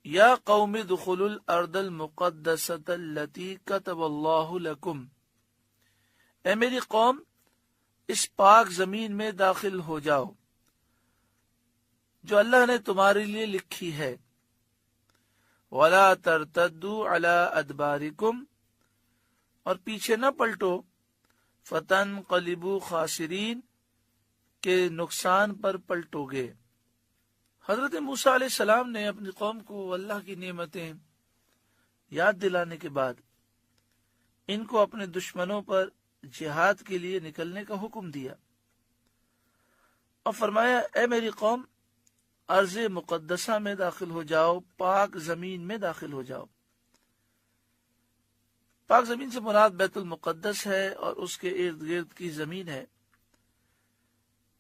یا قوم ادخلوا الارض المقدسۃ التی کتب اللہ لکم، اے میری قوم اس پاک زمین میں داخل ہو جاؤ جو اللہ نے تمہارے لیے لکھی ہے، ولا ترتدوا علی ادبارکم، اور پیچھے نہ پلٹو، فتنقلبوا خاسرین، کے نقصان پر پلٹو گے۔ حضرت موسیٰ علیہ السلام نے اپنی قوم کو اللہ کی نعمتیں یاد دلانے کے بعد ان کو اپنے دشمنوں پر جہاد کے لیے نکلنے کا حکم دیا اور فرمایا، اے میری قوم ارض مقدسہ میں داخل ہو جاؤ، پاک زمین میں داخل ہو جاؤ۔ پاک زمین سے مراد بیت المقدس ہے اور اس کے ارد گرد کی زمین ہے۔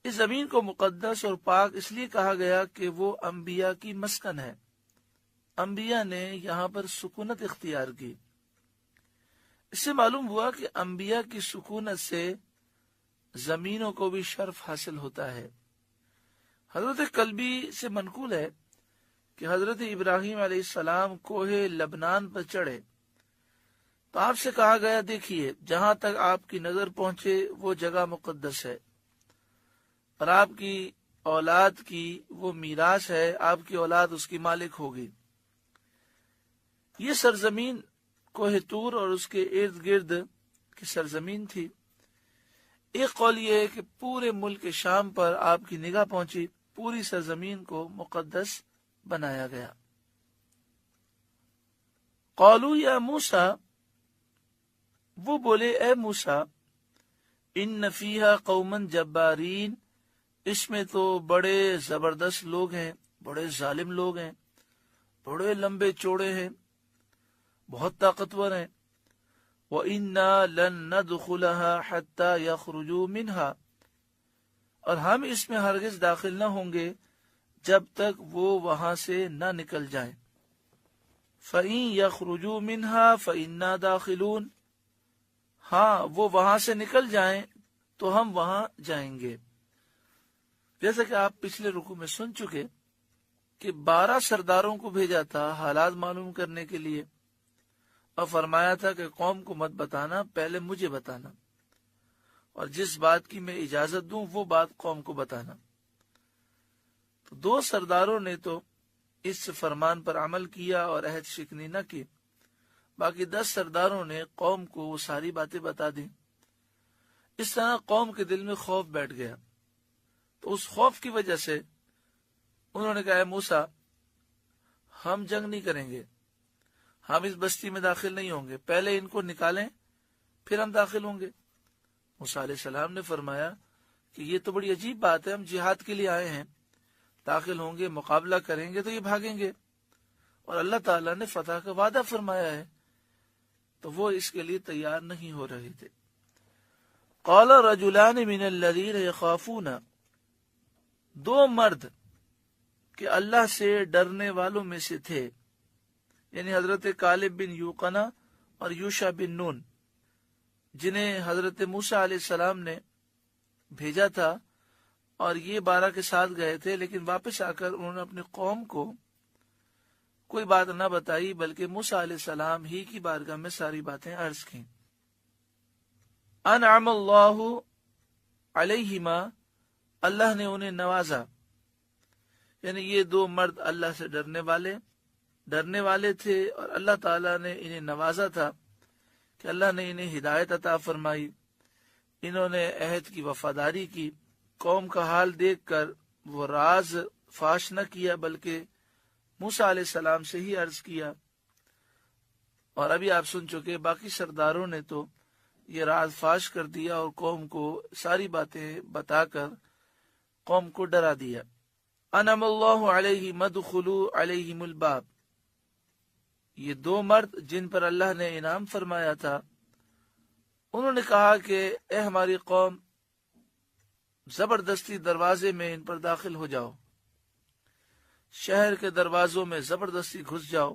اس زمین کو مقدس اور پاک اس لیے کہا گیا کہ وہ انبیاء کی مسکن ہے، انبیاء نے یہاں پر سکونت اختیار کی۔ اس سے معلوم ہوا کہ انبیاء کی سکونت سے زمینوں کو بھی شرف حاصل ہوتا ہے۔ حضرت کلبی سے منقول ہے کہ حضرت ابراہیم علیہ السلام کوہ لبنان پر چڑھے تو آپ سے کہا گیا، دیکھیے جہاں تک آپ کی نظر پہنچے وہ جگہ مقدس ہے اور آپ کی اولاد کی وہ میراث ہے، آپ کی اولاد اس کی مالک ہوگی۔ یہ سرزمین کوہ طور اور اس کے ارد گرد کی سرزمین تھی۔ ایک قول یہ ہے کہ پورے ملک شام پر آپ کی نگاہ پہنچی، پوری سرزمین کو مقدس بنایا گیا۔ قالوا یا موسیٰ، وہ بولے اے موسیٰ، ان فیہا قوما جبارین، اس میں تو بڑے زبردست لوگ ہیں، بڑے ظالم لوگ ہیں، بڑے لمبے چوڑے ہیں، بہت طاقتور ہیں۔ وَإِنَّا لَن نَّدْخُلَهَا حَتَّى يَخْرُجُوا مِنْهَا، اور ہم اس میں ہرگز داخل نہ ہوں گے جب تک وہ وہاں سے نہ نکل جائیں۔ فَإِن يَخْرُجُوا مِنْهَا فَإِنَّا دَاخِلُونَ، ہاں وہ وہاں سے نکل جائیں تو ہم وہاں جائیں گے۔ جیسا کہ آپ پچھلے رکوع میں سن چکے کہ 12 سرداروں کو بھیجا تھا حالات معلوم کرنے کے لیے، اور فرمایا تھا کہ قوم کو مت بتانا، پہلے مجھے بتانا، اور جس بات کی میں اجازت دوں وہ بات قوم کو بتانا۔ تو 2 سرداروں نے تو اس فرمان پر عمل کیا اور عہد شکنی نہ کی، باقی 10 سرداروں نے قوم کو وہ ساری باتیں بتا دیں۔ اس طرح قوم کے دل میں خوف بیٹھ گیا، تو اس خوف کی وجہ سے انہوں نے کہا، اے موسیٰ ہم جنگ نہیں کریں گے، ہم اس بستی میں داخل نہیں ہوں گے، پہلے ان کو نکالیں پھر ہم داخل ہوں گے۔ موسیٰ علیہ السلام نے فرمایا کہ یہ تو بڑی عجیب بات ہے، ہم جہاد کے لیے آئے ہیں، داخل ہوں گے، مقابلہ کریں گے تو یہ بھاگیں گے، اور اللہ تعالیٰ نے فتح کا وعدہ فرمایا ہے، تو وہ اس کے لیے تیار نہیں ہو رہے تھے۔ قال رجلان من الذین یخافون، 2 مرد کہ اللہ سے ڈرنے والوں میں سے تھے، یعنی حضرت کالب بن یوقنا اور یوشع بن نون، جنہیں حضرت موسیٰ علیہ السلام نے بھیجا تھا، اور یہ 12 کے ساتھ گئے تھے، لیکن واپس آ کر انہوں نے اپنی قوم کو کوئی بات نہ بتائی، بلکہ موسیٰ علیہ السلام ہی کی بارگاہ میں ساری باتیں عرض کیں۔ انعم اللہ علیہما، اللہ نے انہیں نوازا، یعنی یہ 2 مرد اللہ سے ڈرنے والے تھے، اور اللہ تعالیٰ نے انہیں نوازا تھا کہ اللہ نے انہیں ہدایت عطا فرمائی، انہوں نے عہد کی وفاداری کی، قوم کا حال دیکھ کر وہ راز فاش نہ کیا بلکہ موسیٰ علیہ السلام سے ہی عرض کیا۔ اور ابھی آپ سن چکے باقی سرداروں نے تو یہ راز فاش کر دیا اور قوم کو ساری باتیں بتا کر قوم کو ڈرا دیا۔ انعم اللہ علیہم ادخلوا علیہم الباب، یہ 2 مرد جن پر اللہ نے انعام فرمایا تھا، انہوں نے کہا کہ اے ہماری قوم، زبردستی دروازے میں ان پر داخل ہو جاؤ، شہر کے دروازوں میں زبردستی گھس جاؤ،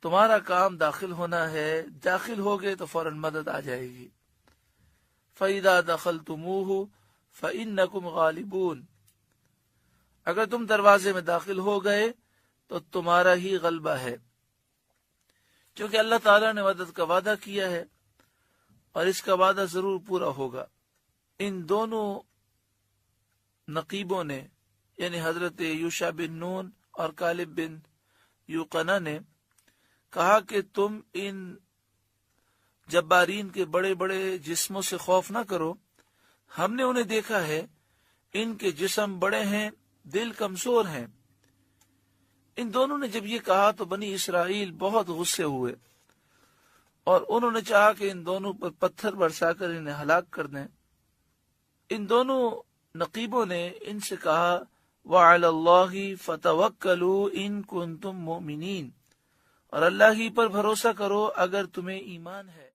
تمہارا کام داخل ہونا ہے، داخل ہوگے تو فوراً مدد آ جائے گی۔ فَإِذَا دَخَلْتُمُوهُ فَإِنَّكُمْ غَالِبُونَ، اگر تم دروازے میں داخل ہو گئے تو تمہارا ہی غلبہ ہے، کیونکہ اللہ تعالیٰ نے مدد کا وعدہ کیا ہے اور اس کا وعدہ ضرور پورا ہوگا۔ ان دونوں نقیبوں نے یعنی حضرت یوشع بن نون اور کالب بن یوقنا نے کہا کہ تم ان جبارین کے بڑے بڑے جسموں سے خوف نہ کرو، ہم نے انہیں دیکھا ہے، ان کے جسم بڑے ہیں، دل کمزور ہیں۔ ان دونوں نے جب یہ کہا تو بنی اسرائیل بہت غصے ہوئے اور انہوں نے چاہا کہ ان دونوں پر پتھر برسا کر انہیں ہلاک کر دیں۔ ان دونوں نقیبوں نے ان سے کہا وَعَلَى اللَّهِ فَتَوَكَّلُوا إِن كُنتُم مُؤْمِنِينَ، اور اللہ ہی پر بھروسہ کرو اگر تمہیں ایمان ہے۔